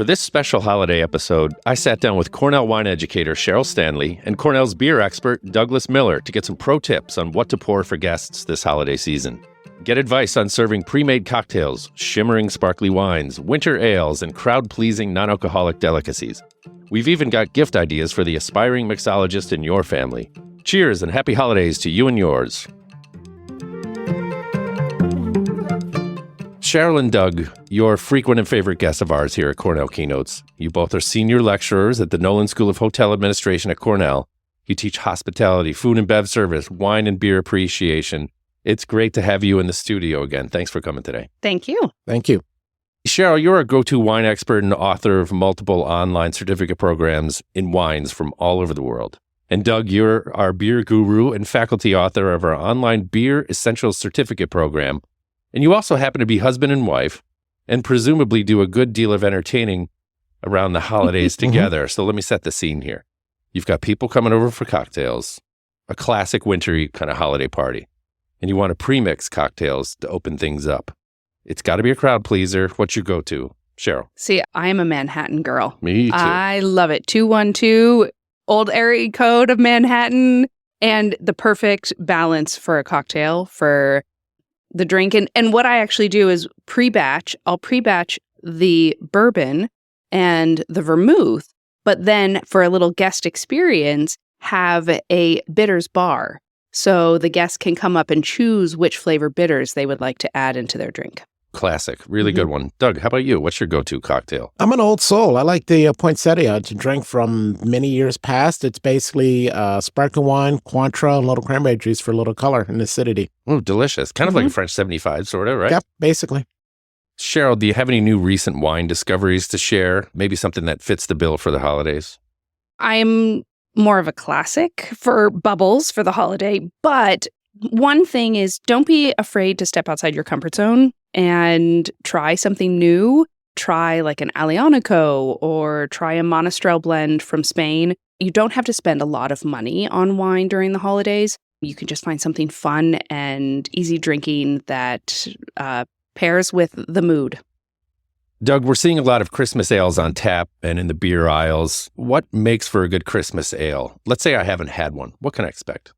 For this special holiday episode, I sat down with Cornell wine educator Cheryl Stanley and Cornell's beer expert Douglas Miller to get some pro tips on what to pour for guests this holiday season. Get advice on serving pre-made cocktails, shimmering sparkly wines, winter ales, and crowd-pleasing non-alcoholic delicacies. We've even got gift ideas for the aspiring mixologist in your family. Cheers and happy holidays to you and yours. Cheryl and Doug, you're frequent and favorite guests of ours here at Cornell Keynotes. You both are senior lecturers at the Nolan School of Hotel Administration at Cornell. You teach hospitality, food and bev service, wine and beer appreciation. It's great to have you in the studio again. Thanks for coming today. Thank you. Thank you. Cheryl, you're a go-to wine expert and author of multiple online certificate programs in wines from all over the world. And Doug, you're our beer guru and faculty author of our online Beer Essentials Certificate program. And you also happen to be husband and wife and presumably do a good deal of entertaining around the holidays together. So let me set the scene here. You've got people coming over for cocktails, a classic wintry kind of holiday party, and you want to pre-mix cocktails to open things up. It's got to be a crowd pleaser. What's your go-to? Cheryl. See, I am a Manhattan girl. Me too. I love it. 212, old area code of Manhattan, and the perfect balance for a cocktail for the drink. And what I actually do is I'll pre-batch the bourbon and the vermouth, but then for a little guest experience, have a bitters bar. So the guests can come up and choose which flavor bitters they would like to add into their drink. Classic. Really good one. Doug, how about you? What's your go-to cocktail? I'm an old soul. I like the poinsettia. It's a drink from many years past. It's basically sparkling wine, Cointreau, and a little cranberry juice for a little color and acidity. Oh, delicious. Kind of like a French 75, sort of, right? Yep, basically. Cheryl, do you have any new recent wine discoveries to share? Maybe something that fits the bill for the holidays? I'm more of a classic for bubbles for the holiday, but one thing is don't be afraid to step outside your comfort zone and try something new. Try like an Alianico or try a Monastrell blend from Spain. You don't have to spend a lot of money on wine during the holidays. You can just find something fun and easy drinking that pairs with the mood. Doug, we're seeing a lot of Christmas ales on tap and in the beer aisles. What makes for a good Christmas ale? Let's say I haven't had one. What can I expect?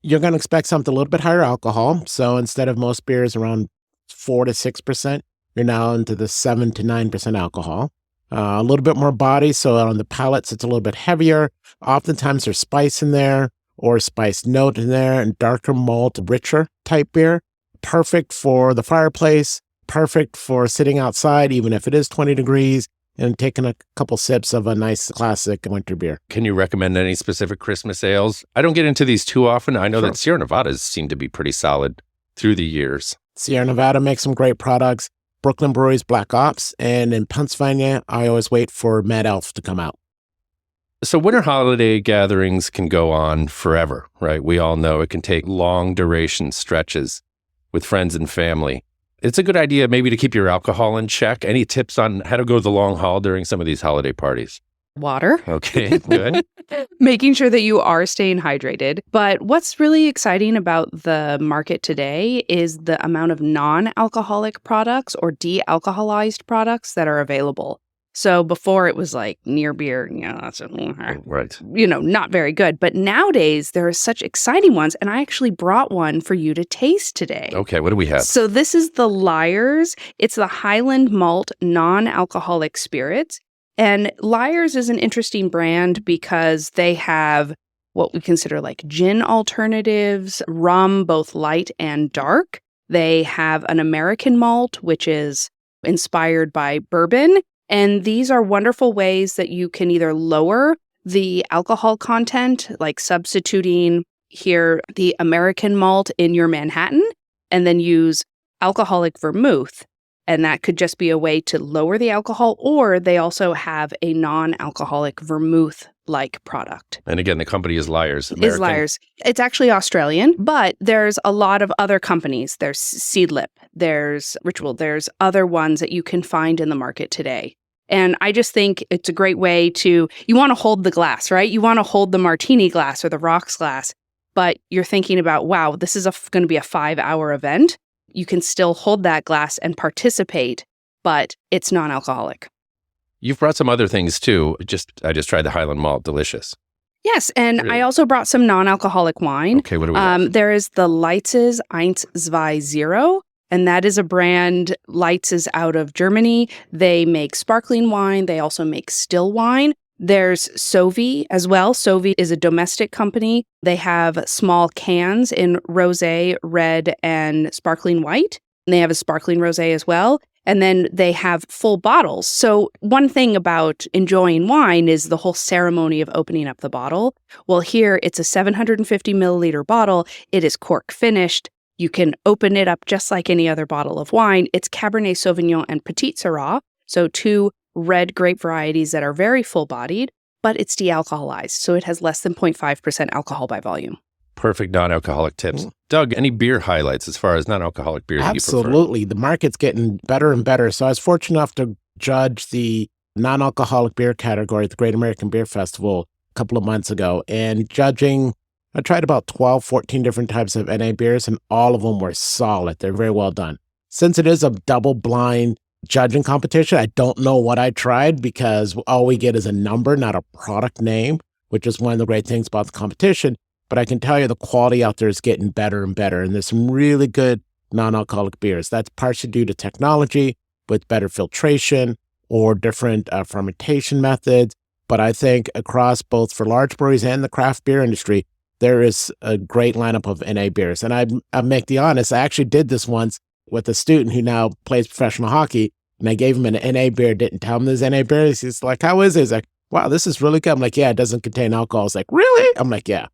You're going to expect something a little bit higher alcohol. So instead of most beers around 4 to 6%, you're now into the 7 to 9% alcohol. A little bit more body, so on the palates, it's a little bit heavier. Oftentimes there's spice in there or spice note in there and darker malt, richer type beer. Perfect for the fireplace, perfect for sitting outside, even if it is 20 degrees, and taking a couple sips of a nice classic winter beer. Can you recommend any specific Christmas ales? I don't get into these too often. I know that Sierra Nevadas seem to be pretty solid through the years. Sierra Nevada makes some great products. Brooklyn Brewery's Black Ops. And in Pennsylvania, I always wait for Mad Elf to come out. So winter holiday gatherings can go on forever, right? We all know it can take long duration stretches with friends and family. It's a good idea maybe to keep your alcohol in check. Any tips on how to go the long haul during some of these holiday parties? Water. Okay, good. Making sure that you are staying hydrated. But what's really exciting about the market today is the amount of non-alcoholic products or de-alcoholized products that are available. So before it was like near beer, that's right. Not very good. But nowadays there are such exciting ones. And I actually brought one for you to taste today. Okay, what do we have? So this is the Lyre's. It's the Highland Malt non-alcoholic spirits. And Lyre's is an interesting brand because they have what we consider like gin alternatives, rum, both light and dark. They have an American malt, which is inspired by bourbon. And these are wonderful ways that you can either lower the alcohol content, like substituting here the American malt in your Manhattan, and then use alcoholic vermouth. And that could just be a way to lower the alcohol, or they also have a non-alcoholic vermouth-like product. And again, the company is Lyre's. Is Lyre's. It's actually Australian, but there's a lot of other companies. There's Seedlip, there's Ritual, there's other ones that you can find in the market today. And I just think it's a great way you want to hold the glass, right? You want to hold the martini glass or the rocks glass, but you're thinking about, wow, this is going to be a 5-hour event. You can still hold that glass and participate, but it's non-alcoholic. You've brought some other things too. I just tried the Highland Malt. Delicious. Yes, and Really? I also brought some non-alcoholic wine. Okay, what do we got? There is the Leitz's 1-2-0, and that is a brand. Leitz is out of Germany. They make sparkling wine. They also make still wine. There's Sovi as well. Sovi is a domestic company. They have small cans in rosé, red, and sparkling white. And they have a sparkling rosé as well. And then they have full bottles. So one thing about enjoying wine is the whole ceremony of opening up the bottle. Well, here it's a 750 milliliter bottle. It is cork finished. You can open it up just like any other bottle of wine. It's Cabernet Sauvignon and Petit Syrah. So 2 red grape varieties that are very full-bodied, but it's de-alcoholized. So it has less than 0.5% alcohol by volume. Perfect non-alcoholic tips. Doug, any beer highlights as far as non-alcoholic beer that you prefer? Absolutely. The market's getting better and better. So I was fortunate enough to judge the non-alcoholic beer category at the Great American Beer Festival a couple of months ago. And judging, I tried about 12, 14 different types of NA beers, and all of them were solid. They're very well done. Since it is a double-blind judging competition, I don't know what I tried because all we get is a number, not a product name, which is one of the great things about the competition. But I can tell you the quality out there is getting better and better. And there's some really good non-alcoholic beers. That's partially due to technology with better filtration or different fermentation methods. But I think across both for large breweries and the craft beer industry, there is a great lineup of NA beers. And I make the honest, I actually did this once with a student who now plays professional hockey. And I gave him an NA beer, didn't tell him there's NA beers. He's like, how is it? He's like, wow, this is really good. I'm like, yeah, it doesn't contain alcohol. He's like, really? I'm like, yeah.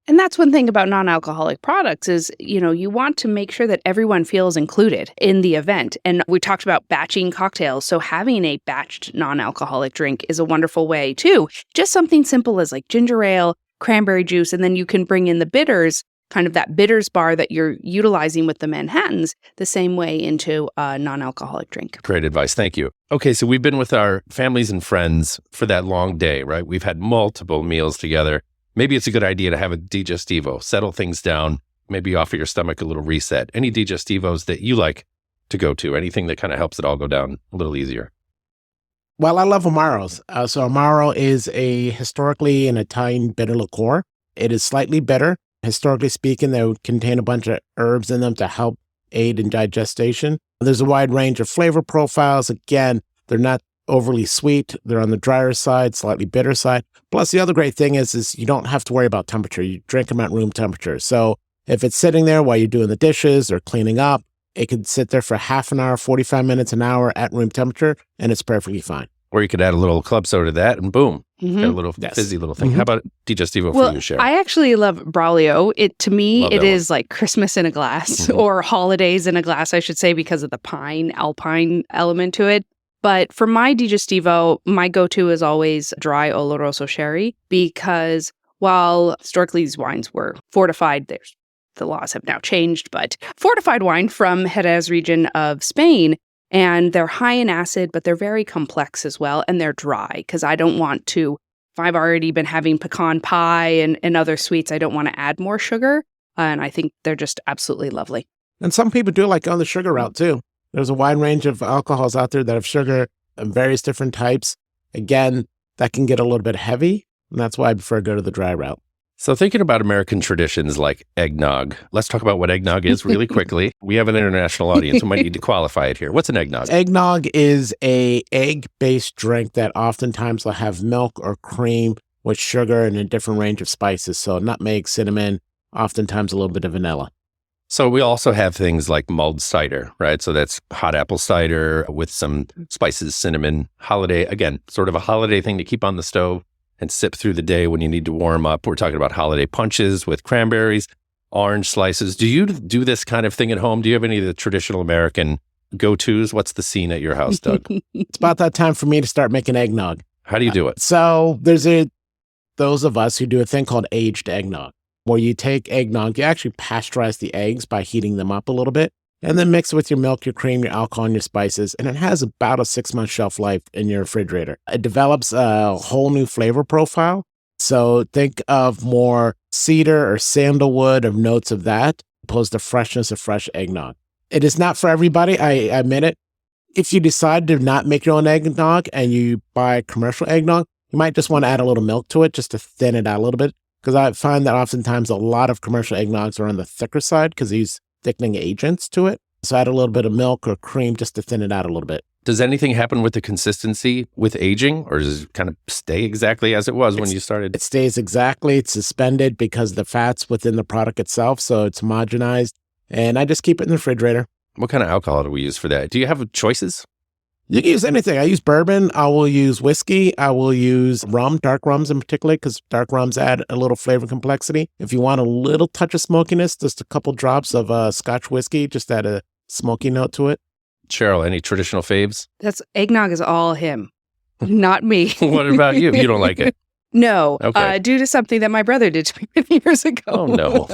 And that's one thing about non-alcoholic products is, you want to make sure that everyone feels included in the event. And we talked about batching cocktails. So having a batched non-alcoholic drink is a wonderful way too. Just something simple as like ginger ale, cranberry juice, and then you can bring in the bitters, kind of that bitters bar that you're utilizing with the Manhattans, the same way into a non-alcoholic drink. Great advice. Thank you. Okay, so we've been with our families and friends for that long day, right? We've had multiple meals together. Maybe it's a good idea to have a digestivo, settle things down, maybe offer your stomach a little reset. Any digestivos that you like to go to? Anything that kind of helps it all go down a little easier? Well, I love Amaros. So Amaro is a historically an Italian bitter liqueur. It is slightly bitter. Historically speaking, they would contain a bunch of herbs in them to help aid in digestion. There's a wide range of flavor profiles. Again, they're not overly sweet. They're on the drier side, slightly bitter side. Plus, the other great thing is you don't have to worry about temperature. You drink them at room temperature. So if it's sitting there while you're doing the dishes or cleaning up, it could sit there for half an hour, 45 minutes, an hour at room temperature, and it's perfectly fine. Or you could add a little club soda to that, and boom, got a little fizzy little thing. How about digestivo for you, Cheryl? I actually love Braulio. To me, Love it that is like Christmas in a glass or holidays in a glass, I should say, because of the alpine element to it. But for my digestivo, my go-to is always dry Oloroso sherry because while historically these wines were fortified, the laws have now changed, but fortified wine from Jerez region of Spain, and they're high in acid, but they're very complex as well, and they're dry because I don't want to, if I've already been having pecan pie and other sweets, I don't want to add more sugar, and I think they're just absolutely lovely. And some people do like on the sugar route too. There's a wide range of alcohols out there that have sugar of various different types. Again, that can get a little bit heavy, and that's why I prefer to go to the dry route. So thinking about American traditions like eggnog, let's talk about what eggnog is really quickly. We have an international audience. We might need to qualify it here. What's an eggnog? Eggnog is a egg-based drink that oftentimes will have milk or cream with sugar and a different range of spices. So nutmeg, cinnamon, oftentimes a little bit of vanilla. So we also have things like mulled cider, right? So that's hot apple cider with some spices, cinnamon, holiday. Again, sort of a holiday thing to keep on the stove and sip through the day when you need to warm up. We're talking about holiday punches with cranberries, orange slices. Do you do this kind of thing at home? Do you have any of the traditional American go-tos? What's the scene at your house, Doug? It's about that time for me to start making eggnog. How do you do it? So there's those of us who do a thing called aged eggnog, where you take eggnog, you actually pasteurize the eggs by heating them up a little bit, and then mix it with your milk, your cream, your alcohol, and your spices, and it has about a 6-month shelf life in your refrigerator. It develops a whole new flavor profile. So think of more cedar or sandalwood or notes of that, opposed to freshness of fresh eggnog. It is not for everybody, I admit it. If you decide to not make your own eggnog and you buy commercial eggnog, you might just want to add a little milk to it just to thin it out a little bit. Because I find that oftentimes a lot of commercial eggnogs are on the thicker side because they use thickening agents to it. So add a little bit of milk or cream just to thin it out a little bit. Does anything happen with the consistency with aging, or does it kind of stay exactly as it was when you started? It stays exactly. It's suspended because the fat's within the product itself, so it's homogenized. And I just keep it in the refrigerator. What kind of alcohol do we use for that? Do you have choices? You can use anything. I use bourbon. I will use whiskey. I will use rum, dark rums in particular, because dark rums add a little flavor complexity. If you want a little touch of smokiness, just a couple drops of Scotch whiskey, just add a smoky note to it. Cheryl, any traditional faves? Eggnog is all him, not me. What about you? You don't like it? No, Okay. due to something that my brother did to me many years ago. Oh, no.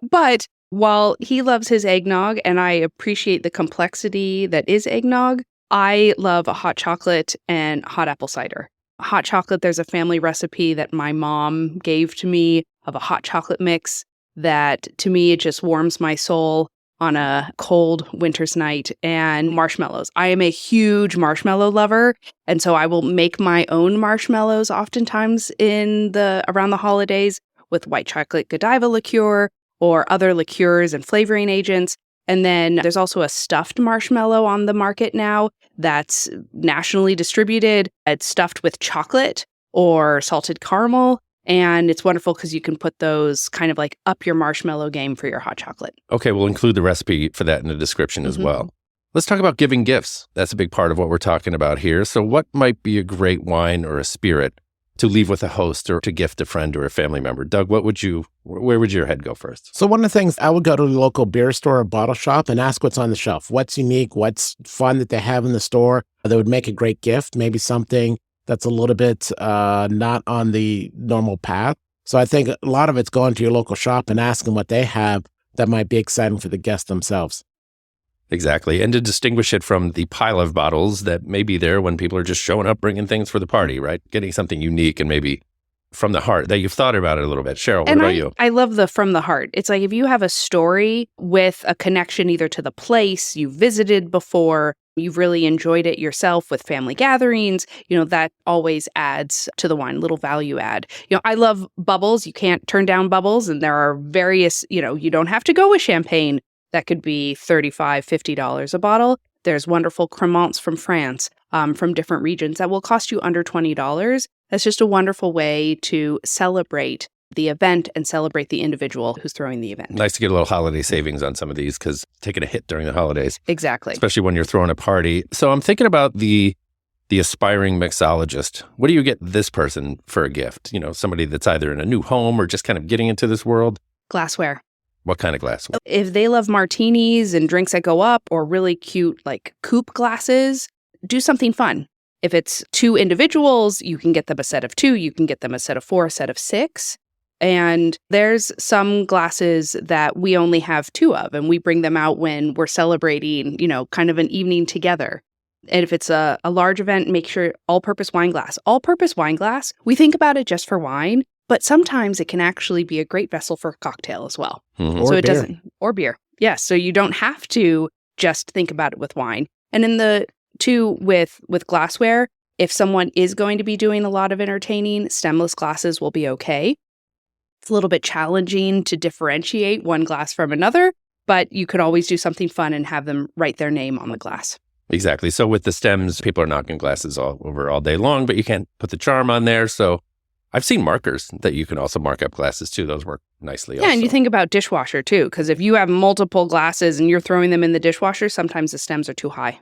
But while he loves his eggnog and I appreciate the complexity that is eggnog, I love a hot chocolate and hot apple cider. Hot chocolate, there's a family recipe that my mom gave to me of a hot chocolate mix that to me, it just warms my soul on a cold winter's night. And marshmallows. I am a huge marshmallow lover. And so I will make my own marshmallows oftentimes around the holidays with white chocolate Godiva liqueur or other liqueurs and flavoring agents. And then there's also a stuffed marshmallow on the market now that's nationally distributed. It's stuffed with chocolate or salted caramel. And it's wonderful because you can put those kind of like up your marshmallow game for your hot chocolate. Okay, we'll include the recipe for that in the description as well. Let's talk about giving gifts. That's a big part of what we're talking about here. So what might be a great wine or a spirit to leave with a host or to gift a friend or a family member? Doug, where would your head go first? So one of the things, I would go to the local beer store or bottle shop and ask what's on the shelf. What's unique? What's fun that they have in the store that would make a great gift? Maybe something that's a little bit not on the normal path. So I think a lot of it's going to your local shop and asking what they have that might be exciting for the guests themselves. Exactly. And to distinguish it from the pile of bottles that may be there when people are just showing up, bringing things for the party, right? Getting something unique and maybe from the heart that you've thought about it a little bit. Cheryl, what about you? I love the from the heart. It's like if you have a story with a connection either to the place you visited before, you've really enjoyed it yourself with family gatherings, that always adds to the wine, little value add. I love bubbles. You can't turn down bubbles. And there are various, you don't have to go with champagne. That could be $35, $50 a bottle. There's wonderful cremants from France, from different regions that will cost you under $20. That's just a wonderful way to celebrate the event and celebrate the individual who's throwing the event. Nice to get a little holiday savings on some of these because taking a hit during the holidays. Exactly. Especially when you're throwing a party. So I'm thinking about the aspiring mixologist. What do you get this person for a gift? Somebody that's either in a new home or just kind of getting into this world. Glassware. What kind of glass? If they love martinis and drinks that go up or really cute like coupe glasses, do something fun. If it's 2 individuals, you can get them a set of 2, you can get them a set of 4, a set of 6. And there's some glasses that we only have 2 of, and we bring them out when we're celebrating, kind of an evening together. And if it's a large event, make sure all-purpose wine glass. All-purpose wine glass, we think about it just for wine, but sometimes it can actually be a great vessel for a cocktail as well. Mm-hmm. So it doesn't, or beer. Yes. So you don't have to just think about it with wine. And in the 2 with glassware, if someone is going to be doing a lot of entertaining, stemless glasses will be okay. It's a little bit challenging to differentiate one glass from another, but you could always do something fun and have them write their name on the glass. Exactly. So with the stems, people are knocking glasses all over all day long, but you can't put the charm on there. So I've seen markers that you can also mark up glasses too. Those work nicely. Yeah, also. and you think about dishwasher too, because if you have multiple glasses and you're throwing them in the dishwasher, sometimes the stems are too high.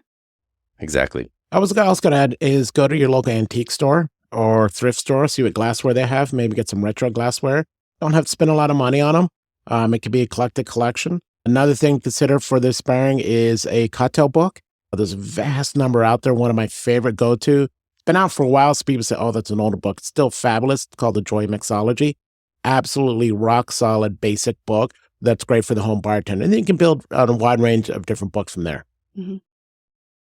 Exactly. I was also going to add is go to your local antique store or thrift store, see what glassware they have, maybe get some retro glassware. Don't have to spend a lot of money on them. It could be a collected collection. Another thing to consider for this pairing is a cocktail book. There's a vast number out there. One of my favorite go-to. Been out for a while, so people say, oh, that's an older book. It's still fabulous. It's called The Joy of Mixology. Absolutely rock-solid, basic book that's great for the home bartender. And then you can build out a wide range of different books from there. Mm-hmm.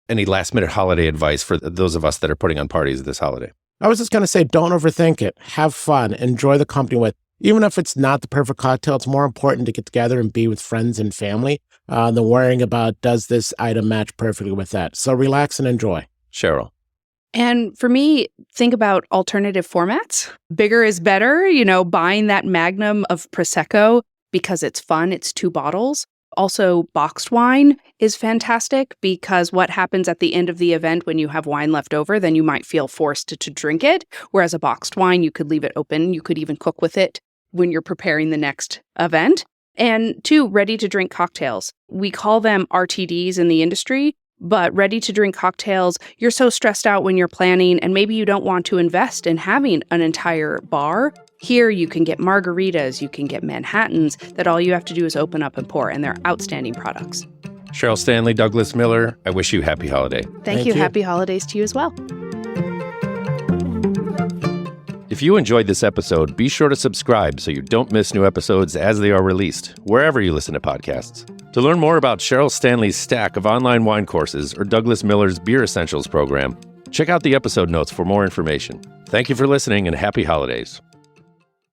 Any last-minute holiday advice for those of us that are putting on parties this holiday? I was just going to say, don't overthink it. Have fun. Enjoy the company with. Even if it's not the perfect cocktail, it's more important to get together and be with friends and family than worrying about, does this item match perfectly with that? So relax and enjoy. Cheryl. And for me, think about alternative formats. Bigger is better, buying that magnum of Prosecco because it's fun. It's 2 bottles. Also, boxed wine is fantastic because what happens at the end of the event when you have wine left over, then you might feel forced to drink it. Whereas a boxed wine, you could leave it open. You could even cook with it when you're preparing the next event. And 2, ready-to-drink cocktails. We call them RTDs in the industry, but ready-to-drink cocktails, you're so stressed out when you're planning, and maybe you don't want to invest in having an entire bar. Here, you can get margaritas, you can get Manhattans, that all you have to do is open up and pour, and they're outstanding products. Cheryl Stanley, Douglas Miller, I wish you happy holiday. Thank you. Happy holidays to you as well. If you enjoyed this episode, be sure to subscribe so you don't miss new episodes as they are released, wherever you listen to podcasts. To learn more about Cheryl Stanley's stack of online wine courses or Douglas Miller's Beer Essentials program, check out the episode notes for more information. Thank you for listening and happy holidays.